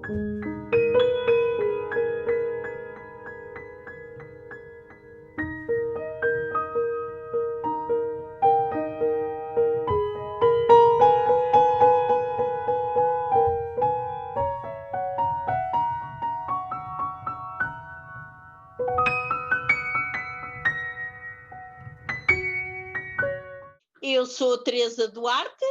Eu sou Teresa Duarte,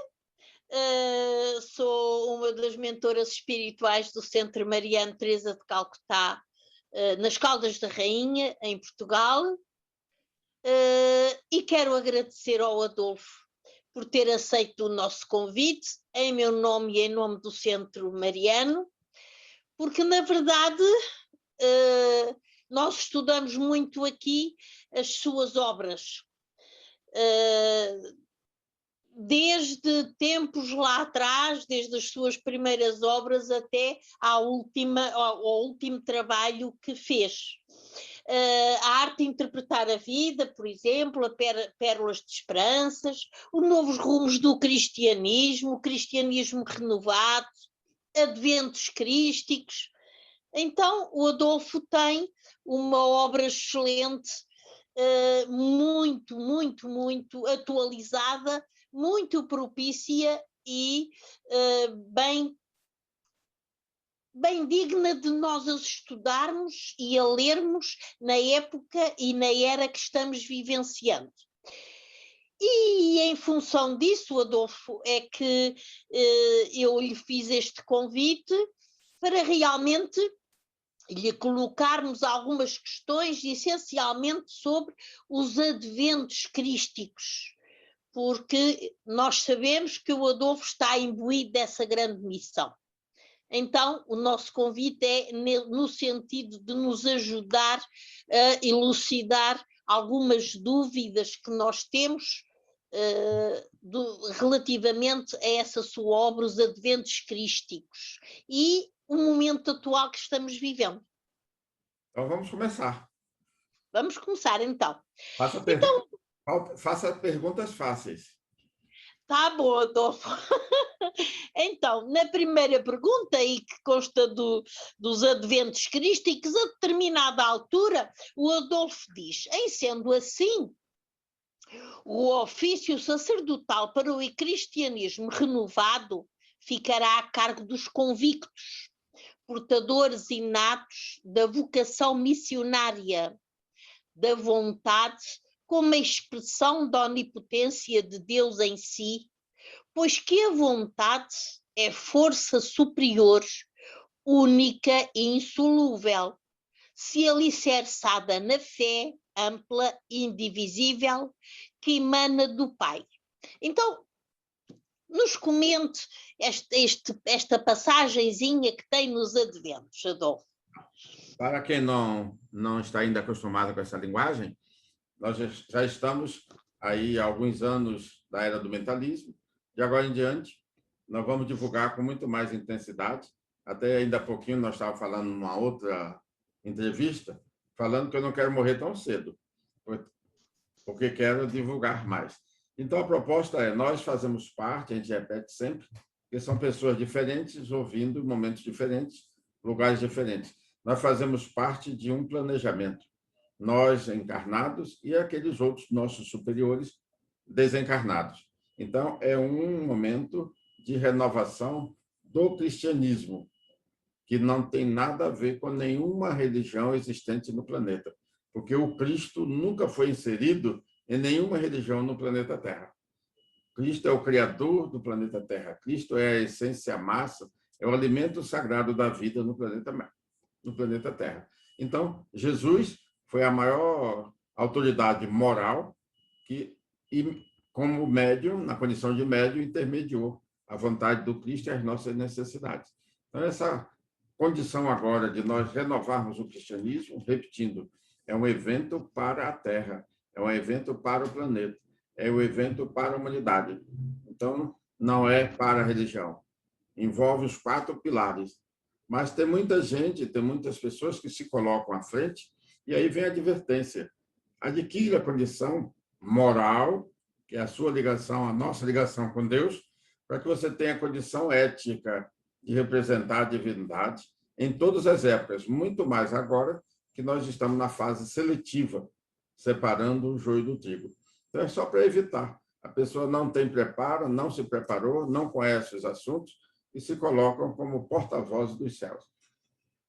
sou uma das mentoras espirituais do Centro Mariano Teresa de Calcutá, nas Caldas da Rainha, em Portugal, e quero agradecer ao Adolfo por ter aceito o nosso convite, em meu nome e em nome do Centro Mariano, porque, na verdade, nós estudamos muito aqui as suas obras. Desde tempos lá atrás, desde as suas primeiras obras até ao último trabalho que fez. A arte de interpretar a vida, por exemplo, a Pérolas de Esperanças, os novos rumos do cristianismo, o cristianismo renovado, adventos crísticos. Então, o Adolfo tem uma obra excelente, muito, muito, muito atualizada, muito propícia e bem digna de nós as estudarmos e a lermos na época e na era que estamos vivenciando. E em função disso, Adolfo, é que eu lhe fiz este convite para realmente lhe colocarmos algumas questões, essencialmente sobre os adventos crísticos, porque nós sabemos que o Adolfo está imbuído dessa grande missão. Então, o nosso convite é no sentido de nos ajudar a elucidar algumas dúvidas que nós temos relativamente a essa sua obra, os adventos crísticos, e o momento atual que estamos vivendo. Então, vamos começar. Vamos começar, então. Faça perguntas fáceis. Tá bom, Adolfo. Então, na primeira pergunta, e que consta dos adventos crísticos, a determinada altura, o Adolfo diz: em sendo assim, o ofício sacerdotal para o cristianismo renovado ficará a cargo dos convictos, portadores inatos da vocação missionária, da vontade como a expressão da onipotência de Deus em si, pois que a vontade é força superior, única e insolúvel, se alicerçada na fé ampla e indivisível que emana do Pai. Então, nos comente esta passagenzinha que tem nos adventos, Adolfo. Para quem não está ainda acostumado com essa linguagem, nós já estamos aí há alguns anos da era do mentalismo. De agora em diante, nós vamos divulgar com muito mais intensidade. Até ainda há pouquinho nós estávamos falando numa outra entrevista, falando que eu não quero morrer tão cedo, porque quero divulgar mais. Então, a proposta é, nós fazemos parte, a gente repete sempre, que são pessoas diferentes, ouvindo momentos diferentes, lugares diferentes. Nós fazemos parte de um planejamento. Nós encarnados e aqueles outros nossos superiores desencarnados. Então, é um momento de renovação do cristianismo, que não tem nada a ver com nenhuma religião existente no planeta, porque o Cristo nunca foi inserido em nenhuma religião no planeta Terra. Cristo é o criador do planeta Terra. Cristo é a essência massa, é o alimento sagrado da vida no planeta Terra. Então, Jesus foi a maior autoridade moral que, como médium, na condição de médium, intermediou a vontade do Cristo e as nossas necessidades. Então, essa condição agora de nós renovarmos o cristianismo, repetindo, é um evento para a Terra, é um evento para o planeta, é um evento para a humanidade. Então, não é para a religião. Envolve os 4 pilares. Mas tem muita gente, tem muitas pessoas que se colocam à frente, e aí vem a advertência. Adquira a condição moral, que é a sua ligação, a nossa ligação com Deus, para que você tenha a condição ética de representar a divindade em todas as épocas, muito mais agora que nós estamos na fase seletiva, separando o joio do trigo. Então, é só para evitar. A pessoa não tem preparo, não se preparou, não conhece os assuntos e se colocam como porta-voz dos céus.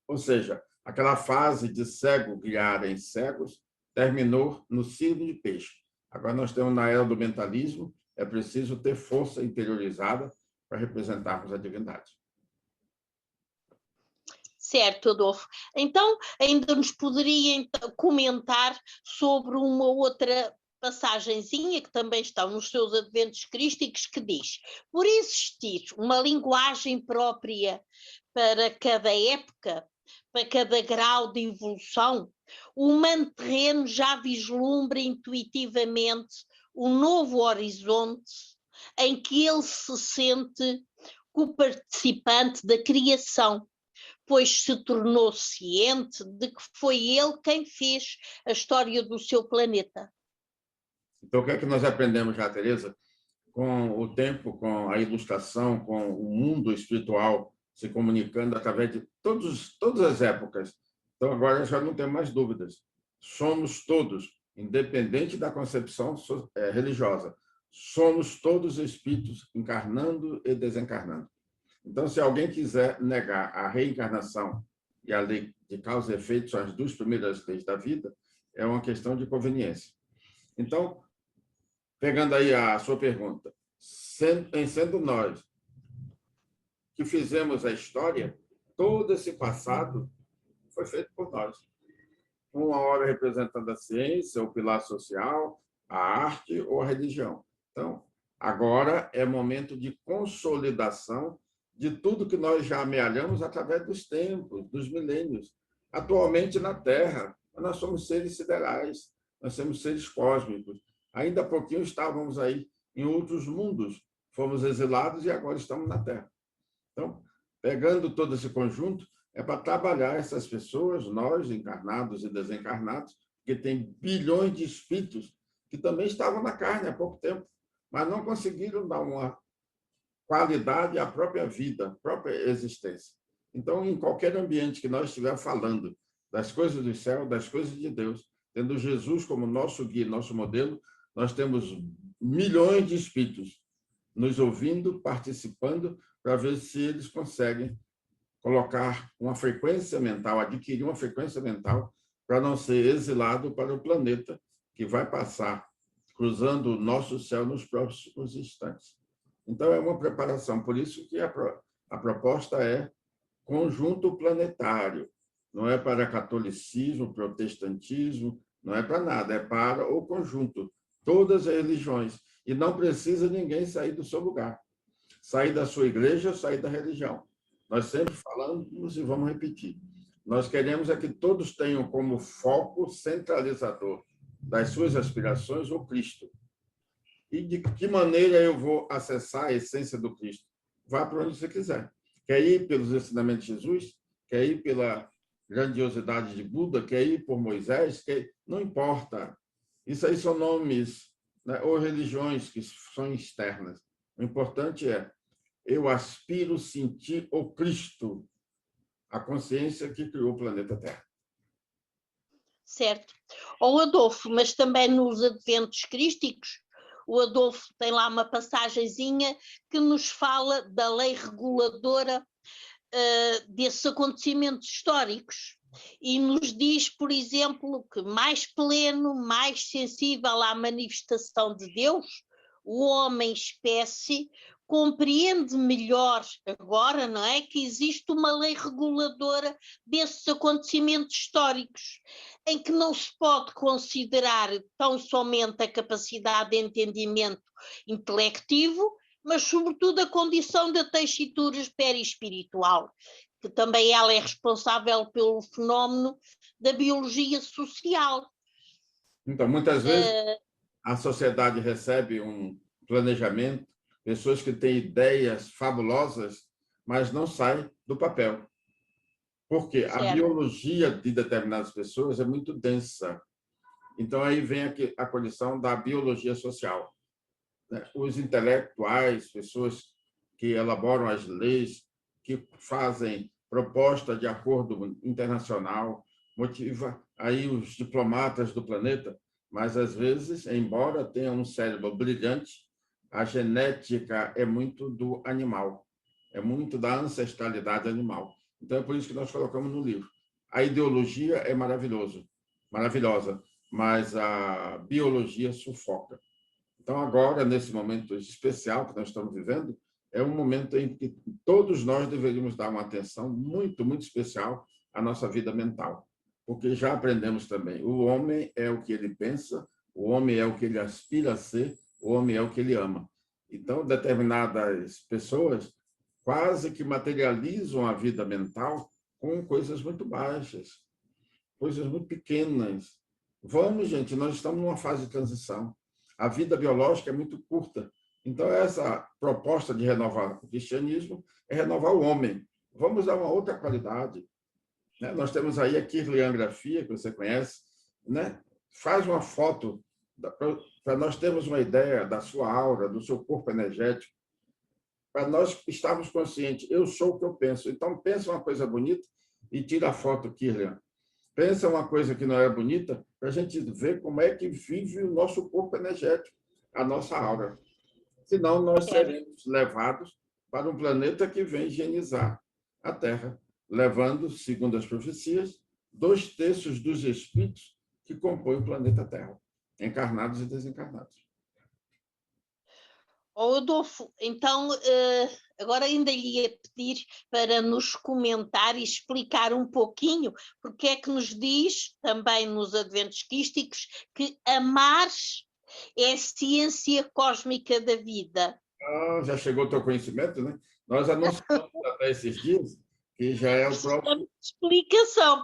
Ou seja, aquela fase de cego guiarem cegos terminou no signo de peixe. Agora nós estamos na era do mentalismo, é preciso ter força interiorizada para representarmos a divindade. Certo, Adolfo. Então, ainda nos poderia comentar sobre uma outra passagenzinha que também está nos seus adventos crísticos, que diz: por existir uma linguagem própria para cada época, para cada grau de evolução, o humano terreno já vislumbra intuitivamente um novo horizonte em que ele se sente co-participante da criação, pois se tornou ciente de que foi ele quem fez a história do seu planeta. Então, o que é que nós aprendemos já, Teresa? Com o tempo, com a ilustração, com o mundo espiritual se comunicando através de todas as épocas. Então, agora já não tem mais dúvidas. Somos todos, independente da concepção religiosa, somos todos espíritos encarnando e desencarnando. Então, se alguém quiser negar a reencarnação e a lei de causa e efeito, são as duas primeiras leis da vida, é uma questão de conveniência. Então, pegando aí a sua pergunta, sendo nós que fizemos a história, todo esse passado foi feito por nós. Uma hora representando a ciência, o pilar social, a arte ou a religião. Então, agora é momento de consolidação de tudo que nós já amealhamos através dos tempos, dos milênios. Atualmente, na Terra, nós somos seres siderais, nós somos seres cósmicos. Ainda há pouquinho estávamos aí em outros mundos, fomos exilados e agora estamos na Terra. Então, pegando todo esse conjunto, é para trabalhar essas pessoas, nós, encarnados e desencarnados, que tem bilhões de espíritos que também estavam na carne há pouco tempo, mas não conseguiram dar uma qualidade à própria vida, à própria existência. Então, em qualquer ambiente que nós estiver falando das coisas do céu, das coisas de Deus, tendo Jesus como nosso guia, nosso modelo, nós temos milhões de espíritos nos ouvindo, participando, para ver se eles conseguem colocar uma frequência mental, adquirir uma frequência mental para não ser exilado para o planeta que vai passar cruzando o nosso céu nos próximos instantes. Então, é uma preparação. Por isso que a proposta é conjunto planetário. Não é para catolicismo, protestantismo, não é para nada, é para o conjunto. Todas as religiões. E não precisa ninguém sair do seu lugar. Sair da sua igreja, sair da religião. Nós sempre falamos e vamos repetir. Nós queremos é que todos tenham como foco centralizador das suas aspirações o Cristo. E de que maneira eu vou acessar a essência do Cristo? Vá para onde você quiser. Quer ir pelos ensinamentos de Jesus? Quer ir pela grandiosidade de Buda? Quer ir por Moisés? Não importa. Isso aí são nomes, né, ou religiões que são externas. O importante é eu aspiro sentir o Cristo, a consciência que criou o planeta Terra. Certo. O Adolfo, mas também nos adventos crísticos, o Adolfo tem lá uma passagenzinha que nos fala da lei reguladora desses acontecimentos históricos e nos diz, por exemplo, que mais pleno, mais sensível à manifestação de Deus, o homem espécie compreende melhor agora, não é, que existe uma lei reguladora desses acontecimentos históricos, em que não se pode considerar tão somente a capacidade de entendimento intelectivo, mas sobretudo a condição da tessitura perispiritual, que também ela é responsável pelo fenómeno da biologia social. Então, muitas vezes, a sociedade recebe um planejamento, pessoas que têm ideias fabulosas, mas não saem do papel. Porque a biologia de determinadas pessoas é muito densa. Então, aí vem a condição da biologia social. Os intelectuais, pessoas que elaboram as leis, que fazem proposta de acordo internacional, motiva aí os diplomatas do planeta, mas, às vezes, embora tenha um cérebro brilhante, a genética é muito do animal, é muito da ancestralidade animal. Então, é por isso que nós colocamos no livro. A ideologia é maravilhosa, mas a biologia sufoca. Então, agora, nesse momento especial que nós estamos vivendo, é um momento em que todos nós deveríamos dar uma atenção muito, muito especial à nossa vida mental, porque já aprendemos também, o homem é o que ele pensa, o homem é o que ele aspira a ser, o homem é o que ele ama. Então, determinadas pessoas quase que materializam a vida mental com coisas muito baixas, coisas muito pequenas. Vamos, gente, nós estamos numa fase de transição. A vida biológica é muito curta. Então, essa proposta de renovar o cristianismo é renovar o homem. Vamos dar uma outra qualidade. Nós temos aí a kirliangrafia, que você conhece, faz uma foto para nós termos uma ideia da sua aura, do seu corpo energético, para nós estarmos conscientes. Eu sou o que eu penso. Então, pensa uma coisa bonita e tira a foto, Kirlian. Pensa uma coisa que não é bonita, para a gente ver como é que vive o nosso corpo energético, a nossa aura. Senão, nós seremos levados para um planeta que vem higienizar a Terra, levando, segundo as profecias, 2/3 dos espíritos que compõem o planeta Terra, encarnados e desencarnados. Adolfo, então, agora ainda lhe ia pedir para nos comentar e explicar um pouquinho porque é que nos diz, também nos Adventos Quísticos, que amar é a ciência cósmica da vida. Já chegou o teu conhecimento, né? Nós anunciamos até esses dias que já é o próximo.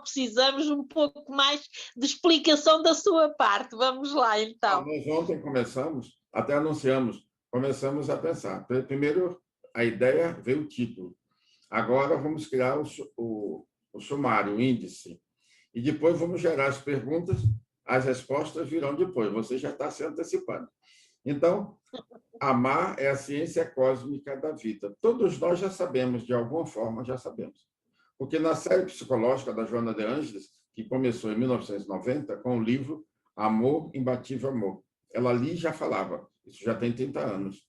Precisamos um pouco mais de explicação da sua parte. Vamos lá, então. Nós ontem até anunciamos, começamos a pensar. Primeiro, a ideia veio o título. Agora vamos criar o sumário, o índice. E depois vamos gerar as perguntas, as respostas virão depois. Você já está se antecipando. Então, amar é a ciência cósmica da vida. Todos nós já sabemos, de alguma forma, já sabemos. Porque na série psicológica da Joana de Ângeles, que começou em 1990, com o livro Amor, Imbatível Amor, ela ali já falava, isso já tem 30 anos,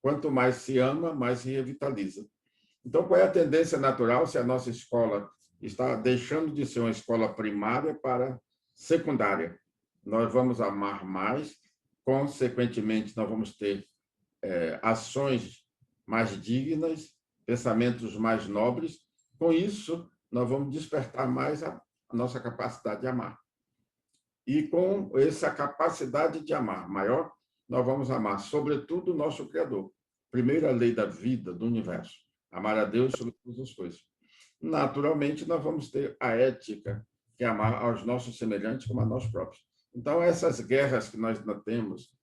quanto mais se ama, mais se revitaliza. Então, qual é a tendência natural se a nossa escola está deixando de ser uma escola primária para secundária? Nós vamos amar mais, consequentemente, nós vamos ter ações mais dignas, pensamentos mais nobres. Com isso, nós vamos despertar mais a nossa capacidade de amar. E com essa capacidade de amar maior, nós vamos amar, sobretudo, o nosso Criador. Primeira lei da vida, do universo. Amar a Deus sobre todas as coisas. Naturalmente, nós vamos ter a ética, que é amar aos nossos semelhantes como a nós próprios. Então, essas guerras que nós ainda temos,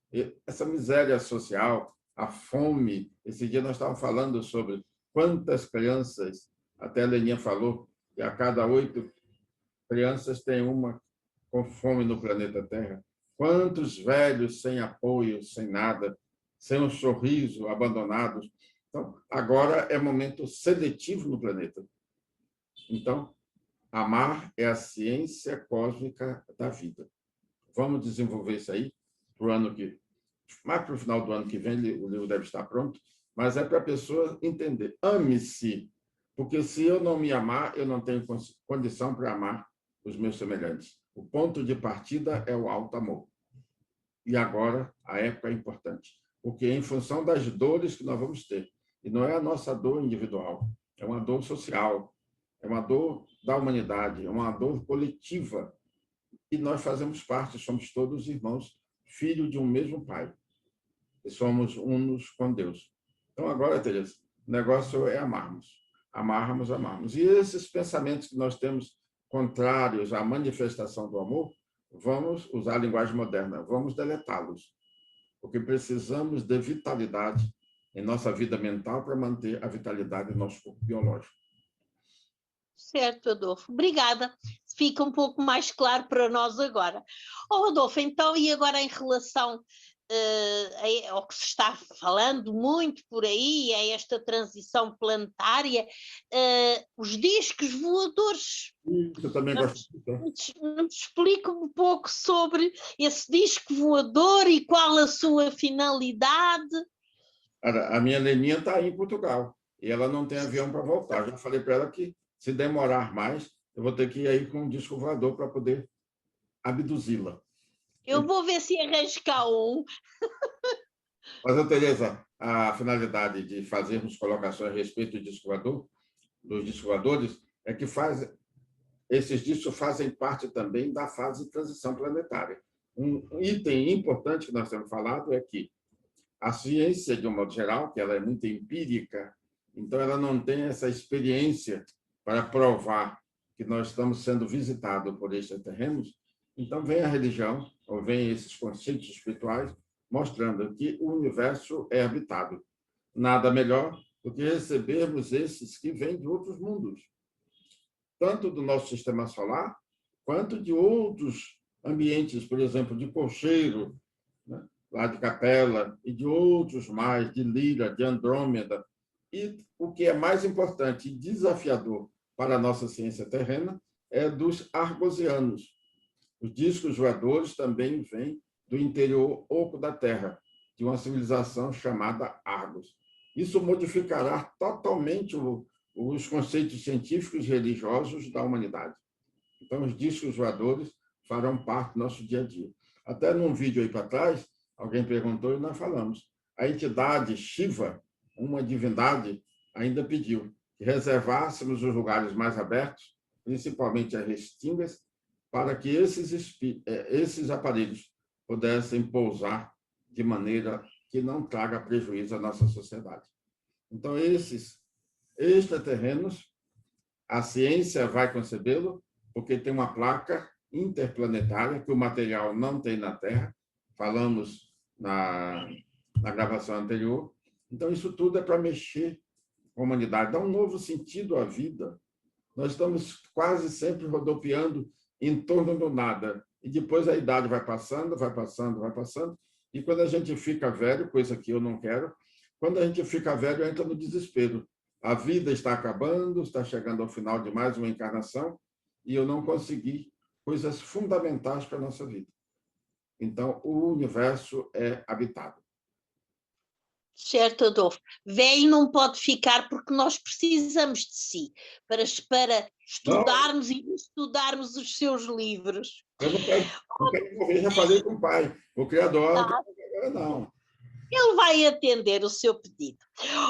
essa miséria social, a fome. Esse dia nós estávamos falando sobre quantas crianças, até a Leninha falou, que a cada 8 crianças tem uma com fome no planeta Terra. Quantos velhos sem apoio, sem nada, sem um sorriso, abandonados. Então, agora é momento seletivo no planeta. Então, amar é a ciência cósmica da vida. Vamos desenvolver isso aí para o ano que... Mais para o final do ano que vem, o livro deve estar pronto, mas é para a pessoa entender. Ame-se, porque se eu não me amar, eu não tenho condição para amar os meus semelhantes. O ponto de partida é o alto amor. E agora, a época é importante, porque é em função das dores que nós vamos ter. E não é a nossa dor individual, é uma dor social, é uma dor da humanidade, é uma dor coletiva. E nós fazemos parte, somos todos irmãos, filhos de um mesmo Pai. E somos unos com Deus. Então, agora, Tereza, o negócio é amarmos. Amarmos, amarmos. E esses pensamentos que nós temos contrários à manifestação do amor, vamos usar a linguagem moderna, vamos deletá-los. Porque precisamos de vitalidade em nossa vida mental para manter a vitalidade do nosso corpo biológico. Certo, Adolfo. Obrigada. Fica um pouco mais claro para nós agora. Adolfo, então, e agora em relação ao que se está falando muito por aí, é esta transição planetária, os discos voadores. Eu também gosto Me explica um pouco sobre esse disco voador e qual a sua finalidade. A minha neninha está aí em Portugal e ela não tem avião para voltar. Eu já falei para ela que, se demorar mais, eu vou ter que ir aí com um disco voador para poder abduzi-la. Eu vou ver se arranjo cá um. Mas, Tereza, a finalidade de fazermos colocações a respeito do disco voador, dos discos voadores, é que esses discos fazem parte também da fase de transição planetária. Um item importante que nós temos falado é que a ciência, de um modo geral, que ela é muito empírica, então ela não tem essa experiência para provar que nós estamos sendo visitados por extraterrenos. Então vem a religião, ou vem esses conceitos espirituais, mostrando que o universo é habitado. Nada melhor do que recebermos esses que vêm de outros mundos, tanto do nosso sistema solar, quanto de outros ambientes, por exemplo, de Cocheiro, né? Lá de Capela, e de outros mais, de Lira, de Andrômeda. E o que é mais importante e desafiador para a nossa ciência terrena é dos argosianos. Os discos voadores também vêm do interior oco da Terra, de uma civilização chamada Argos. Isso modificará totalmente os conceitos científicos e religiosos da humanidade. Então, os discos voadores farão parte do nosso dia a dia. Até num vídeo aí para trás, alguém perguntou e nós falamos. A entidade Shiva, uma divindade, ainda pediu que reservássemos os lugares mais abertos, principalmente as restingas, para que esses aparelhos pudessem pousar de maneira que não traga prejuízo à nossa sociedade. Então, esses extraterrenos, a ciência vai concebê-lo, porque tem uma placa interplanetária que o material não tem na Terra, falamos na gravação anterior. Então, isso tudo é para mexer com a humanidade, dar um novo sentido à vida. Nós estamos quase sempre rodopiando em torno do nada, e depois a idade vai passando, vai passando, vai passando, e quando a gente fica velho, coisa que eu não quero, quando a gente fica velho, entra no desespero. A vida está acabando, está chegando ao final de mais uma encarnação, e eu não consegui coisas fundamentais para a nossa vida. Então, o universo é habitado. Certo, Adolfo. Velho não pode ficar porque nós precisamos de si para estudarmos e estudarmos os seus livros. Eu não quero morrer, já falei com o pai, o Criador, não. Ele vai atender o seu pedido.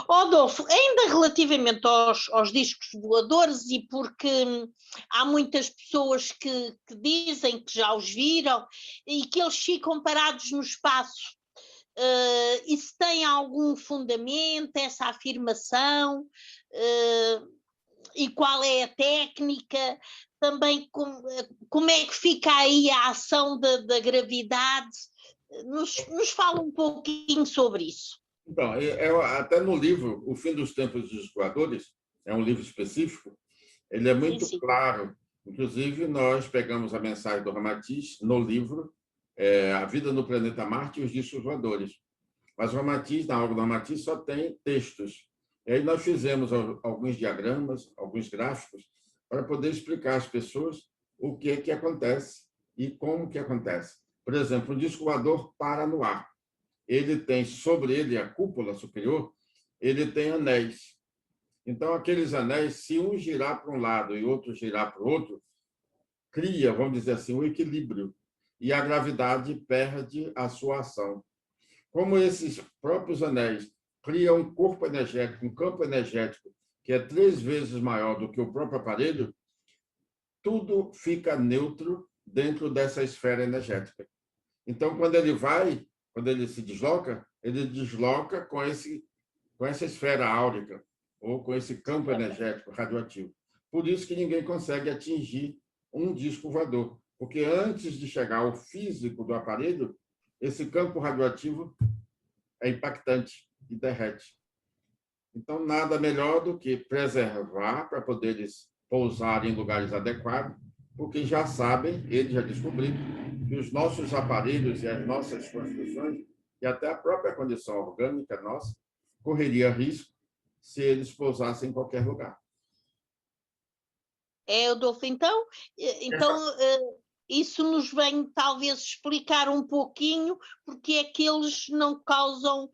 Adolfo, ainda relativamente aos discos voadores, e porque há muitas pessoas que dizem que já os viram e que eles ficam parados no espaço. E se tem algum fundamento essa afirmação? E qual é a técnica? Também como é que fica aí a ação da gravidade? Nos fala um pouquinho sobre isso. Então, até no livro O Fim dos Tempos dos Voadores, é um livro específico, ele é muito claro. Inclusive, nós pegamos a mensagem do Ramatiz no livro A Vida no Planeta Marte e os Discos Voadores. Mas o Ramatiz, na obra do Ramatiz, só tem textos. E aí nós fizemos alguns diagramas, alguns gráficos, para poder explicar às pessoas o que é que acontece e como que acontece. Por exemplo, um disco voador para no ar. Ele tem sobre ele, a cúpula superior, ele tem anéis. Então, aqueles anéis, se um girar para um lado e outro girar para o outro, cria, vamos dizer assim, um equilíbrio. E a gravidade perde a sua ação. Como esses próprios anéis criam um corpo energético, um campo energético, que é 3 vezes maior do que o próprio aparelho, tudo fica neutro dentro dessa esfera energética. Então, quando ele se desloca, ele desloca com essa esfera áurica, ou com esse campo energético radioativo. Por isso que ninguém consegue atingir um disco voador, porque antes de chegar ao físico do aparelho, esse campo radioativo é impactante e derrete. Então, nada melhor do que preservar para poder eles pousar em lugares adequados, porque já sabem, eles já descobriram, que os nossos aparelhos e as nossas construções e até a própria condição orgânica nossa correria risco se eles pousassem em qualquer lugar. Adolfo, então isso nos vem talvez explicar um pouquinho porque é que eles não causam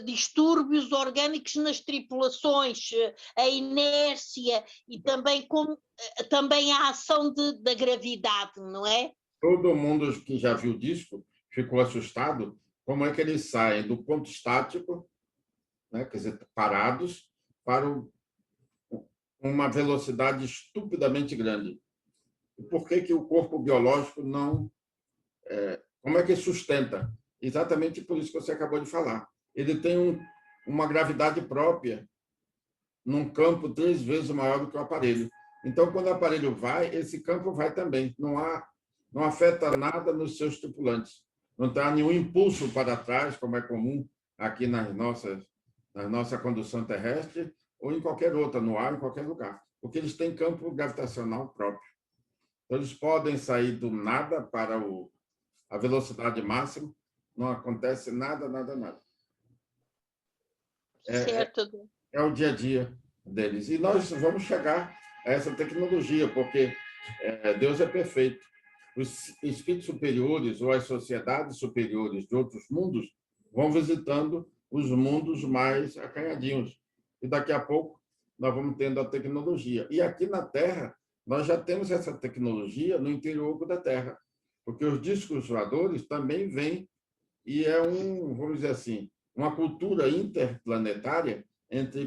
distúrbios orgânicos nas tripulações, a inércia e também a ação da gravidade, não é? Todo mundo que já viu o disco ficou assustado como é que eles saem do ponto estático, né, quer dizer, parados, para uma velocidade estupidamente grande. E por que o corpo biológico não... como é que sustenta? Exatamente por isso que você acabou de falar. Ele tem uma gravidade própria num campo 3 vezes maior do que o aparelho. Então, quando o aparelho vai, esse campo vai também. Não afeta nada nos seus tripulantes. Não tem nenhum impulso para trás, como é comum aqui na nossa condução terrestre, ou em qualquer outra, no ar, em qualquer lugar. Porque eles têm campo gravitacional próprio. Então, eles podem sair do nada para a velocidade máxima, não acontece nada, nada, nada. Certo. É o dia a dia deles. E nós vamos chegar a essa tecnologia, porque Deus é perfeito. Os espíritos superiores ou as sociedades superiores de outros mundos vão visitando os mundos mais acanhadinhos. E daqui a pouco nós vamos tendo a tecnologia. E aqui na Terra, nós já temos essa tecnologia no interior da Terra, porque os discos voadores também vêm e vamos dizer assim, uma cultura interplanetária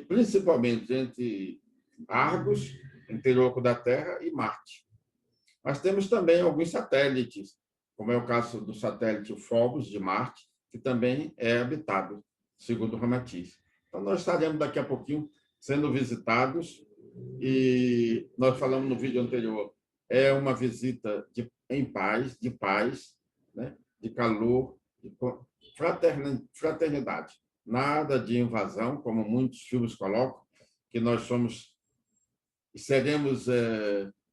principalmente entre Argos, interior da Terra, e Marte. Mas temos também alguns satélites, como é o caso do satélite Phobos, de Marte, que também é habitado, segundo Ramatiz. Então, nós estaremos daqui a pouquinho sendo visitados, e nós falamos no vídeo anterior, é uma visita em paz, né? De calor, de fraternidade. Nada de invasão, como muitos filmes colocam, que nós seremos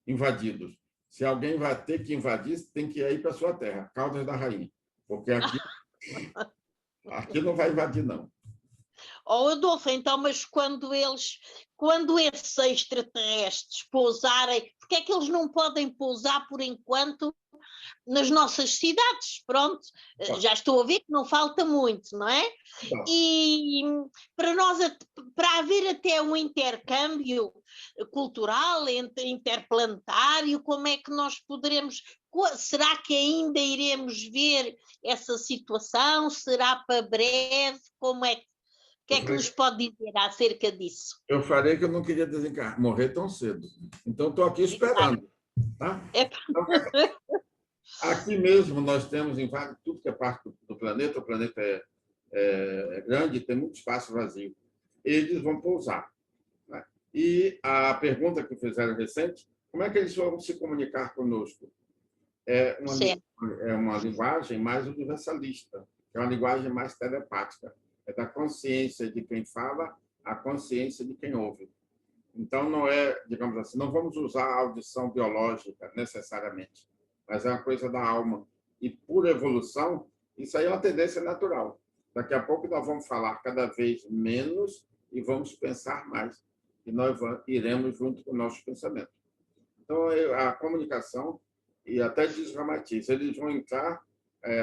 invadidos. Se alguém vai ter que invadir, tem que ir para a sua terra, Caldas da Rainha, porque aqui não vai invadir, não. Adolfo, mas quando esses extraterrestres pousarem, porque é que eles não podem pousar por enquanto nas nossas cidades? Pronto, já estou a ver que não falta muito, não é? Não. E para haver até um intercâmbio cultural, interplanetário, como é que nós poderemos... Será que ainda iremos ver essa situação? Será para breve? Como é que... O que é que nos pode dizer acerca disso? Eu falei que eu não queria morrer tão cedo. Então, estou aqui esperando. Tá? Então, aqui mesmo nós temos em tudo que é parte do planeta. O planeta é grande, tem muito espaço vazio. Eles vão pousar. Né? E a pergunta que fizeram recente, como é que eles vão se comunicar conosco? É uma linguagem mais universalista, é uma linguagem mais telepática. É da consciência de quem fala à consciência de quem ouve. Então, não é, digamos assim, não vamos usar a audição biológica necessariamente, mas é uma coisa da alma. E, por evolução, isso aí é uma tendência natural. Daqui a pouco nós vamos falar cada vez menos e vamos pensar mais. E nós iremos junto com o nosso pensamento. Então, a comunicação, e até diz Ramatiz, eles vão entrar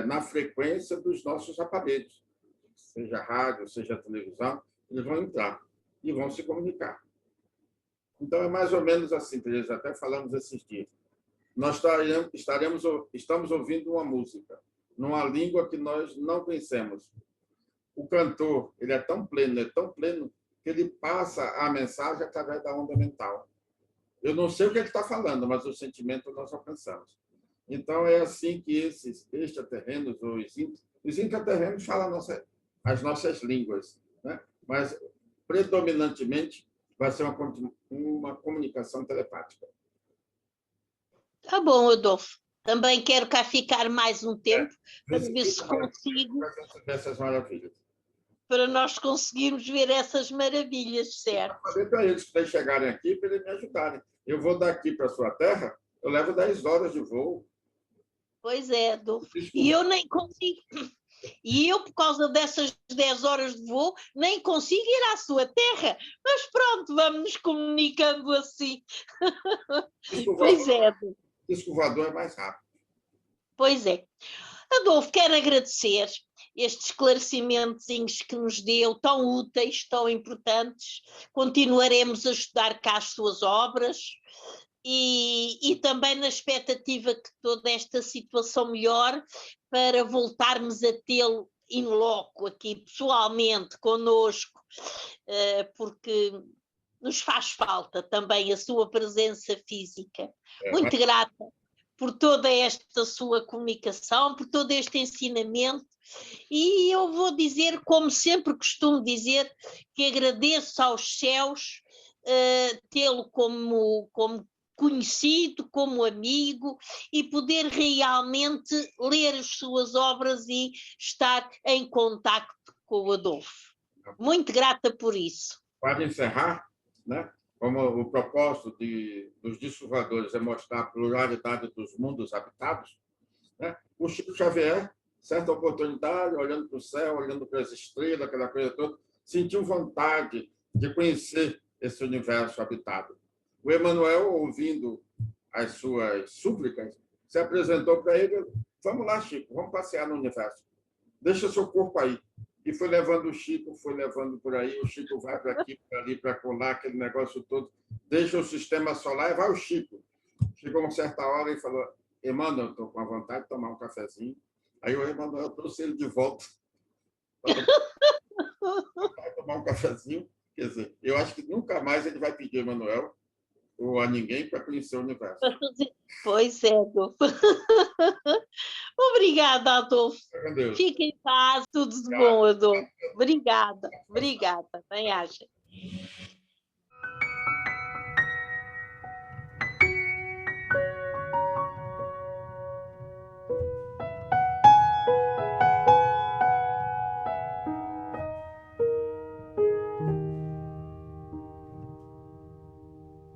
na frequência dos nossos aparelhos, seja rádio, seja televisão, eles vão entrar e vão se comunicar. Então, é mais ou menos assim, Teresa, até falamos esses dias. Nós estamos ouvindo uma música, numa língua que nós não conhecemos. O cantor, ele é tão pleno, que ele passa a mensagem através da onda mental. Eu não sei o que ele está falando, mas o sentimento nós alcançamos. Então, é assim que esses extraterrenos, ou os intraterrenos, falam as nossas línguas, né? Mas, predominantemente, vai ser uma comunicação telepática. Tá bom, Adolfo. Também quero cá ficar mais um tempo para ver se consigo. Essas maravilhas. Para nós conseguirmos ver essas maravilhas, certo? Para eles que chegarem aqui, para eles me ajudarem. Eu vou daqui para a sua terra, eu levo 10 horas de voo. Pois é, Adolfo. E eu nem consigo. E eu, por causa dessas 10 horas de voo, nem consigo ir à sua terra. Mas pronto, vamos nos comunicando assim. Pois é, Disco voador é mais rápido. pois é. Adolfo, quero agradecer estes esclarecimentos que nos deu, tão úteis, tão importantes. Continuaremos a estudar cá as suas obras e também na expectativa que toda esta situação melhore para voltarmos a tê-lo in loco aqui pessoalmente conosco, porque nos faz falta também a sua presença física. Muito grata por toda esta sua comunicação, por todo este ensinamento, e eu vou dizer, como sempre costumo dizer, que agradeço aos céus tê-lo como conhecido, como amigo, e poder realmente ler as suas obras e estar em contacto com o Adolfo. Muito grata por isso. Para encerrar, né? Como o propósito dos discos voadores é mostrar a pluralidade dos mundos habitados, né? O Chico Xavier, certa oportunidade, olhando para o céu, olhando para as estrelas, aquela coisa toda, sentiu vontade de conhecer esse universo habitado. O Emmanuel, ouvindo as suas súplicas, se apresentou para ele: vamos lá, Chico, vamos passear no universo. Deixa seu corpo aí. E foi levando o Chico, foi levando por aí, o Chico vai para aqui, para ali, para colar, aquele negócio todo, deixa o sistema solar e vai o Chico. Chegou uma certa hora e falou: Emmanuel, estou com a vontade de tomar um cafezinho. Aí o Emmanuel trouxe ele de volta para tomar um cafezinho. Quer dizer, eu acho que nunca mais ele vai pedir Emmanuel ou a ninguém para conhecer o universo. Pois é, Adolfo. Obrigada, Adolfo. Fique em paz, tudo de bom, Adolfo. Obrigada, obrigada. Bem-aja.